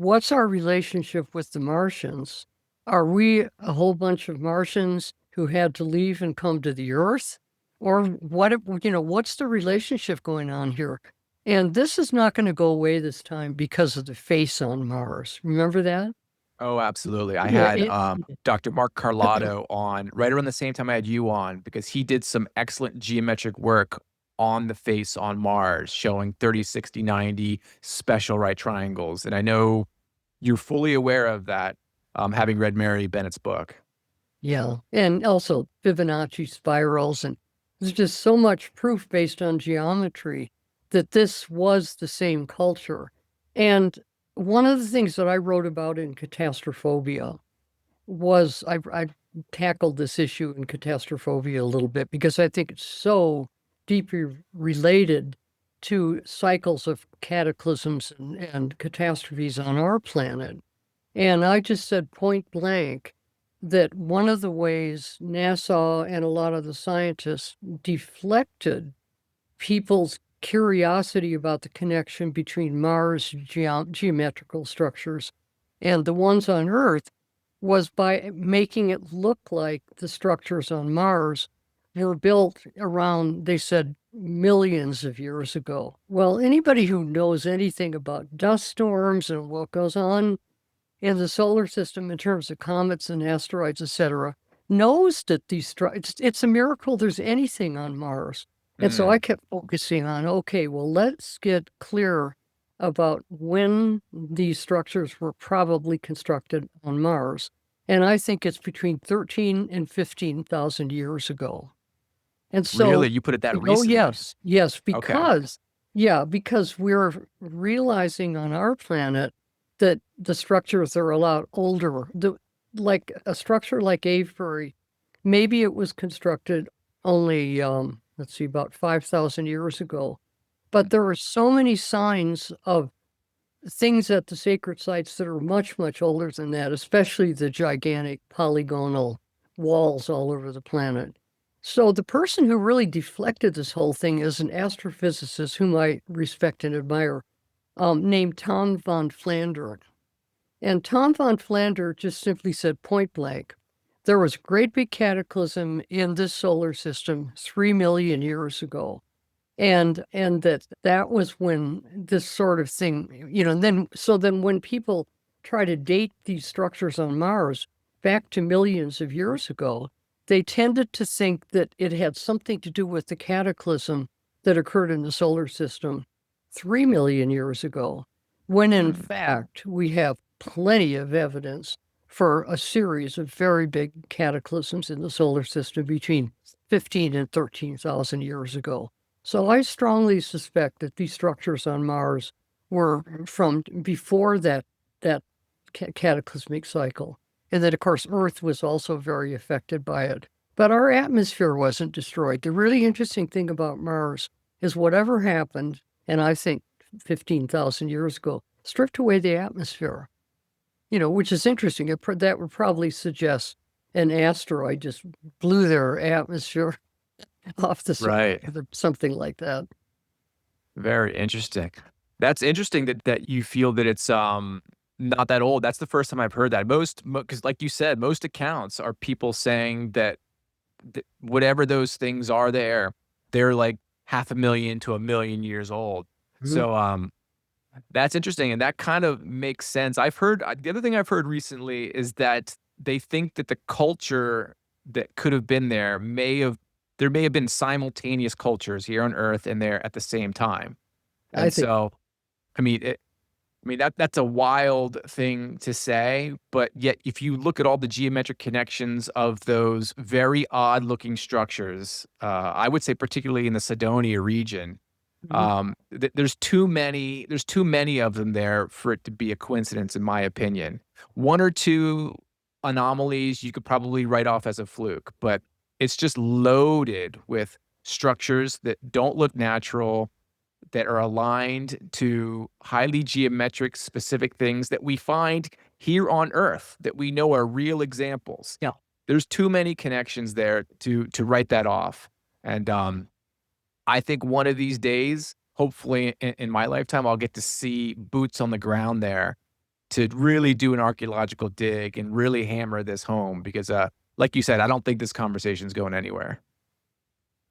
what's our relationship with the Martians? Are we a whole bunch of Martians who had to leave and come to the Earth? Or what's the relationship going on here? And this is not going to go away this time because of the face on Mars. Remember that? Oh, absolutely. I Yeah, had Dr. Mark Carlotto on right around the same time I had you on because he did some excellent geometric work on the face on Mars, showing 30, 60, 90 special right triangles. And I know you're fully aware of that, having read Mary Bennett's book. yeah. And also Fibonacci spirals. And there's just so much proof based on geometry that this was the same culture. And one of the things that I wrote about in Catastrophobia was I tackled this issue in Catastrophobia a little bit because I think it's so deeply related to cycles of cataclysms and catastrophes on our planet. And I just said point blank that one of the ways NASA and a lot of the scientists deflected people's curiosity about the connection between Mars geometrical structures and the ones on Earth was by making it look like the structures on Mars were built around, they said, millions of years ago. Well, anybody who knows anything about dust storms and what goes on in the solar system in terms of comets and asteroids, etc., knows that it's a miracle there's anything on Mars. And so I Mm, kept focusing on, okay, well, let's get clear about when these structures were probably constructed on Mars. And I think it's between 13 and 15,000 years ago. And really? so, You put it that oh, recently? yes, Okay. because we're realizing on our planet that the structures are a lot older. Like a structure like Avebury, maybe it was constructed only, let's see, about 5,000 years ago. But there are so many signs of things at the sacred sites that are much, much older than that, especially the gigantic polygonal walls all over the planet. So the person who really deflected this whole thing is an astrophysicist whom I respect and admire, named Tom von Flandern. And Tom von Flandern just simply said point blank, there was a great big cataclysm in this solar system 3 million years ago. And that was when this sort of thing, and then when people try to date these structures on Mars back to millions of years ago, they tended to think that it had something to do with the cataclysm that occurred in the solar system 3 million years ago, when in Mm. fact we have plenty of evidence for a series of very big cataclysms in the solar system between 15 and 13,000 years ago. So I strongly suspect that these structures on Mars were from before that cataclysmic cycle, and that of course Earth was also very affected by it. But our atmosphere wasn't destroyed. The really interesting thing about Mars is whatever happened, and I think 15,000 years ago, stripped away the atmosphere. Which is interesting. That would probably suggest an asteroid just blew their atmosphere off the surface, Right. something like that. Very interesting. That's interesting that you feel that it's not that old. That's the first time I've heard that. Most because like you said, most accounts are people saying that whatever those things are there, they're like half a million to a million years old. Mhm. So that's interesting and that kind of makes sense. I've heard the other thing I've heard recently is that they think that the culture that could have been there may have been simultaneous cultures here on Earth and there at the same time. I And think so, I mean, that's a wild thing to say, but yet if you look at all the geometric connections of those very odd looking structures, I would say particularly in the Cydonia region, mhm. there's too many of them there for it to be a coincidence, in my opinion. One or two anomalies you could probably write off as a fluke, but it's just loaded with structures that don't look natural, that are aligned to highly geometric specific things that we find here on Earth that we know are real examples. Yeah, There's too many connections there to write that off. And I think one of these days, hopefully in my lifetime, I'll get to see boots on the ground there to really do an archaeological dig and really hammer this home because, like you said, I don't think this conversation is going anywhere.